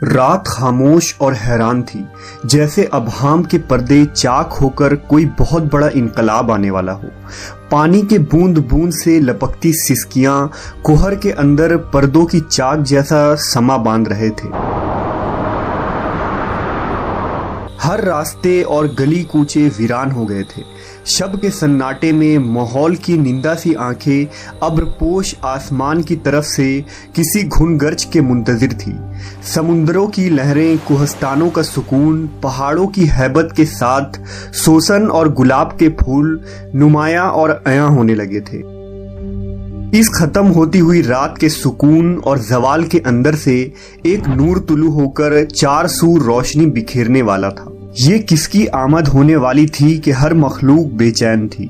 رات خاموش اور حیران تھی، جیسے ابہام کے پردے چاک ہو کر کوئی بہت بڑا انقلاب آنے والا ہو۔ پانی کے بوند بوند سے لپکتی سسکیاں کوہر کے اندر پردوں کی چاک جیسا سما باندھ رہے تھے۔ ہر راستے اور گلی کوچے ویران ہو گئے تھے۔ شب کے سناٹے میں ماحول کی نندا سی آنکھیں ابر پوش آسمان کی طرف سے کسی گھن گرج کے منتظر تھی۔ سمندروں کی لہریں، کوہستانوں کا سکون، پہاڑوں کی ہیبت کے ساتھ سوسن اور گلاب کے پھول نمایاں اور عیاں ہونے لگے تھے۔ اس ختم ہوتی ہوئی رات کے سکون اور زوال کے اندر سے ایک نور طلوع ہو کر چار سو روشنی بکھیرنے والا تھا۔ یہ کس کی آمد ہونے والی تھی کہ ہر مخلوق بے چین تھی۔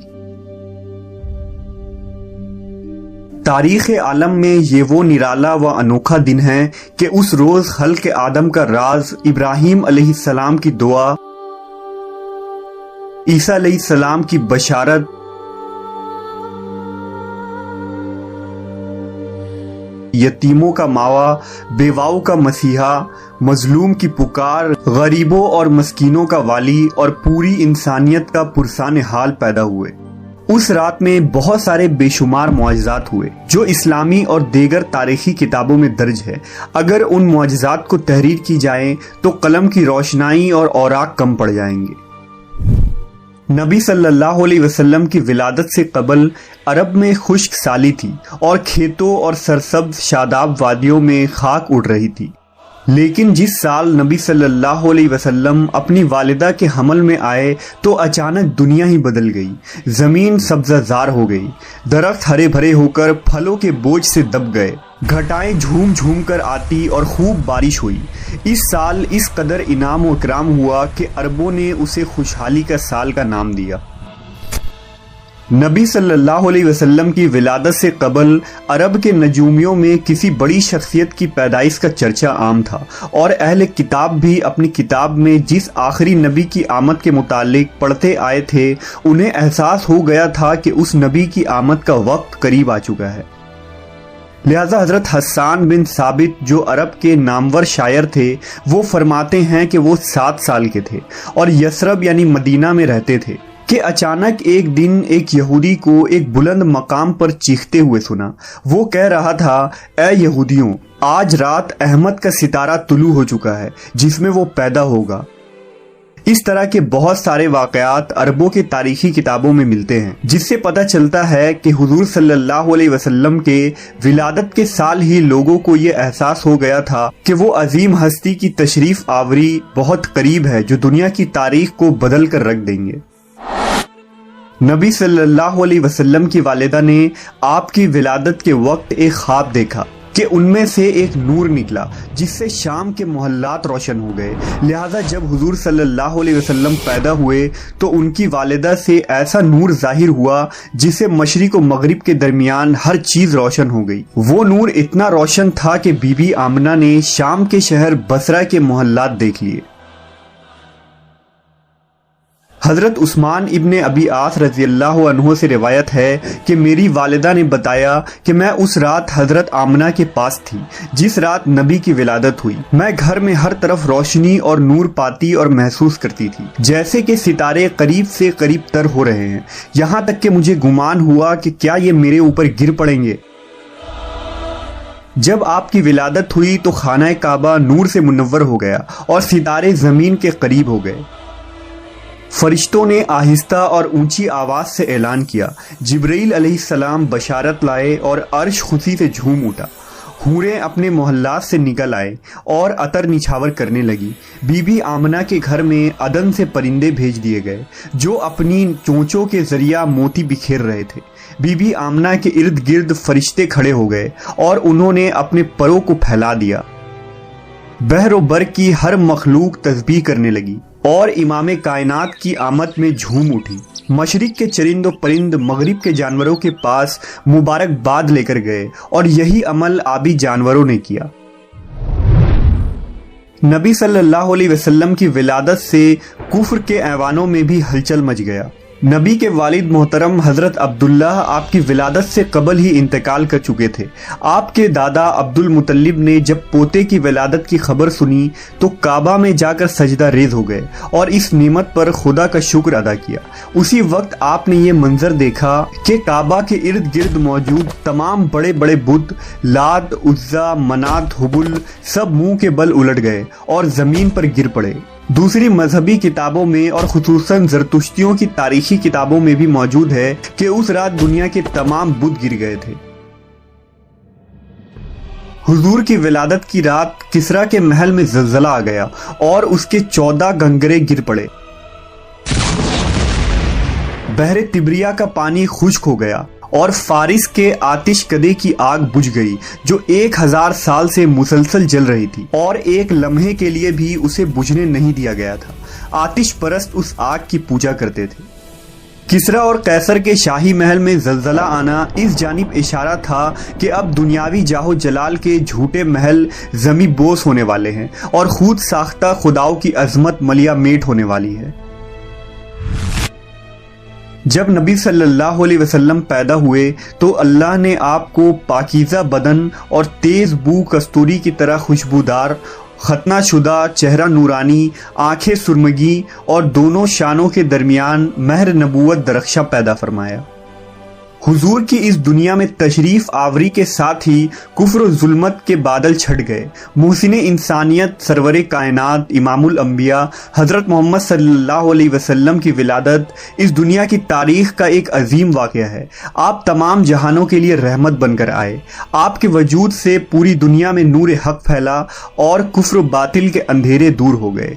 تاریخ عالم میں یہ وہ نرالا و انوکھا دن ہے کہ اس روز خلق آدم کا راز، ابراہیم علیہ السلام کی دعا، عیسیٰ علیہ السلام کی بشارت، یتیموں کا ماوا، بیواؤں کا مسیحا، مظلوم کی پکار، غریبوں اور مسکینوں کا والی اور پوری انسانیت کا پرسان حال پیدا ہوئے۔ اس رات میں بہت سارے بے شمار معجزات ہوئے جو اسلامی اور دیگر تاریخی کتابوں میں درج ہے۔ اگر ان معجزات کو تحریر کی جائے تو قلم کی روشنائی اور اوراق کم پڑ جائیں گے۔ نبی صلی اللہ علیہ وسلم کی ولادت سے قبل عرب میں خشک سالی تھی اور کھیتوں اور سرسبز شاداب وادیوں میں خاک اڑ رہی تھی۔ لیکن جس سال نبی صلی اللہ علیہ وسلم اپنی والدہ کے حمل میں آئے تو اچانک دنیا ہی بدل گئی۔ زمین سبزہ زار ہو گئی، درخت ہرے بھرے ہو کر پھلوں کے بوجھ سے دب گئے، گھٹائیں جھوم جھوم کر آتی اور خوب بارش ہوئی۔ اس سال اس قدر انعام و اکرام ہوا کہ عربوں نے اسے خوشحالی کا سال کا نام دیا۔ نبی صلی اللہ علیہ وسلم کی ولادت سے قبل عرب کے نجومیوں میں کسی بڑی شخصیت کی پیدائش کا چرچا عام تھا، اور اہل کتاب بھی اپنی کتاب میں جس آخری نبی کی آمد کے متعلق پڑھتے آئے تھے، انہیں احساس ہو گیا تھا کہ اس نبی کی آمد کا وقت قریب آ چکا ہے۔ لہذا حضرت حسان بن ثابت جو عرب کے نامور شاعر تھے، وہ فرماتے ہیں کہ وہ 7 سال کے تھے اور یثرب یعنی مدینہ میں رہتے تھے کہ اچانک ایک دن ایک یہودی کو ایک بلند مقام پر چیختے ہوئے سنا۔ وہ کہہ رہا تھا، اے یہودیوں، آج رات احمد کا ستارہ طلوع ہو چکا ہے جس میں وہ پیدا ہوگا۔ اس طرح کے بہت سارے واقعات عربوں کے تاریخی کتابوں میں ملتے ہیں، جس سے پتہ چلتا ہے کہ حضور صلی اللہ علیہ وسلم کے ولادت کے سال ہی لوگوں کو یہ احساس ہو گیا تھا کہ وہ عظیم ہستی کی تشریف آوری بہت قریب ہے جو دنیا کی تاریخ کو بدل کر رکھ دیں گے۔ نبی صلی اللہ علیہ وسلم کی والدہ نے آپ کی ولادت کے وقت ایک خواب دیکھا کہ ان میں سے ایک نور نکلا جس سے شام کے محلات روشن ہو گئے۔ لہذا جب حضور صلی اللہ علیہ وسلم پیدا ہوئے تو ان کی والدہ سے ایسا نور ظاہر ہوا جس سے مشرق و مغرب کے درمیان ہر چیز روشن ہو گئی۔ وہ نور اتنا روشن تھا کہ بی بی آمنہ نے شام کے شہر بصرہ کے محلات دیکھ لیے۔ حضرت عثمان ابن ابی عاص رضی اللہ عنہ سے روایت ہے کہ میری والدہ نے بتایا کہ میں اس رات حضرت آمنہ کے پاس تھی جس رات نبی کی ولادت ہوئی۔ میں گھر میں ہر طرف روشنی اور نور پاتی اور محسوس کرتی تھی، جیسے کہ ستارے قریب سے قریب تر ہو رہے ہیں، یہاں تک کہ مجھے گمان ہوا کہ کیا یہ میرے اوپر گر پڑیں گے۔ جب آپ کی ولادت ہوئی تو خانہ کعبہ نور سے منور ہو گیا اور ستارے زمین کے قریب ہو گئے۔ فرشتوں نے آہستہ اور اونچی آواز سے اعلان کیا، جبرائیل علیہ السلام بشارت لائے اور عرش خوشی سے جھوم اٹھا۔ حوریں اپنے محلات سے نکل آئے اور عطر نچھاور کرنے لگی۔ بی بی آمنہ کے گھر میں عدن سے پرندے بھیج دیے گئے جو اپنی چونچوں کے ذریعہ موتی بکھیر رہے تھے۔ بی بی آمنہ کے ارد گرد فرشتے کھڑے ہو گئے اور انہوں نے اپنے پروں کو پھیلا دیا۔ بحر و بر کی ہر مخلوق تسبیح کرنے لگی اور امام کائنات کی آمد میں جھوم اٹھی۔ مشرق کے چرند و پرند مغرب کے جانوروں کے پاس مبارکباد لے کر گئے اور یہی عمل آبی جانوروں نے کیا۔ نبی صلی اللہ علیہ وسلم کی ولادت سے کفر کے ایوانوں میں بھی ہلچل مچ گیا۔ نبی کے والد محترم حضرت عبداللہ آپ کی ولادت سے قبل ہی انتقال کر چکے تھے۔ آپ کے دادا عبد المطلب نے جب پوتے کی ولادت کی خبر سنی تو کعبہ میں جا کر سجدہ ریز ہو گئے اور اس نعمت پر خدا کا شکر ادا کیا۔ اسی وقت آپ نے یہ منظر دیکھا کہ کعبہ کے ارد گرد موجود تمام بڑے بڑے بت لات، عزا، منات، حبل سب منہ کے بل الٹ گئے اور زمین پر گر پڑے۔ دوسری مذہبی کتابوں میں اور خصوصاً زرتشتیوں کی تاریخی کتابوں میں بھی موجود ہے کہ اس رات دنیا کے تمام بت گر گئے تھے۔ حضور کی ولادت کی رات کسرا کے محل میں زلزلہ آ گیا اور اس کے 14 گنگرے گر پڑے۔ بحر تبریہ کا پانی خشک ہو گیا اور فارس کے آتش کدے کی آگ بجھ گئی جو 1000 سال سے مسلسل جل رہی تھی اور ایک لمحے کے لیے بھی اسے بجھنے نہیں دیا گیا تھا۔ آتش پرست اس آگ کی پوجا کرتے تھے۔ کسرا اور قیصر کے شاہی محل میں زلزلہ آنا اس جانب اشارہ تھا کہ اب دنیاوی جاہو جلال کے جھوٹے محل زمیں بوس ہونے والے ہیں اور خود ساختہ خداؤں کی عظمت ملیا میٹ ہونے والی ہے۔ جب نبی صلی اللہ علیہ وسلم پیدا ہوئے تو اللہ نے آپ کو پاکیزہ بدن اور تیز بو کستوری کی طرح خوشبودار، ختنہ شدہ، چہرہ نورانی، آنکھیں سرمگی اور دونوں شانوں کے درمیان مہر نبوت درخشاں پیدا فرمایا۔ حضور کی اس دنیا میں تشریف آوری کے ساتھ ہی کفر و ظلمت کے بادل چھٹ گئے۔ محسن انسانیت، سرور کائنات، امام الانبیاء حضرت محمد صلی اللہ علیہ وسلم کی ولادت اس دنیا کی تاریخ کا ایک عظیم واقعہ ہے۔ آپ تمام جہانوں کے لیے رحمت بن کر آئے۔ آپ کے وجود سے پوری دنیا میں نور حق پھیلا اور کفر و باطل کے اندھیرے دور ہو گئے۔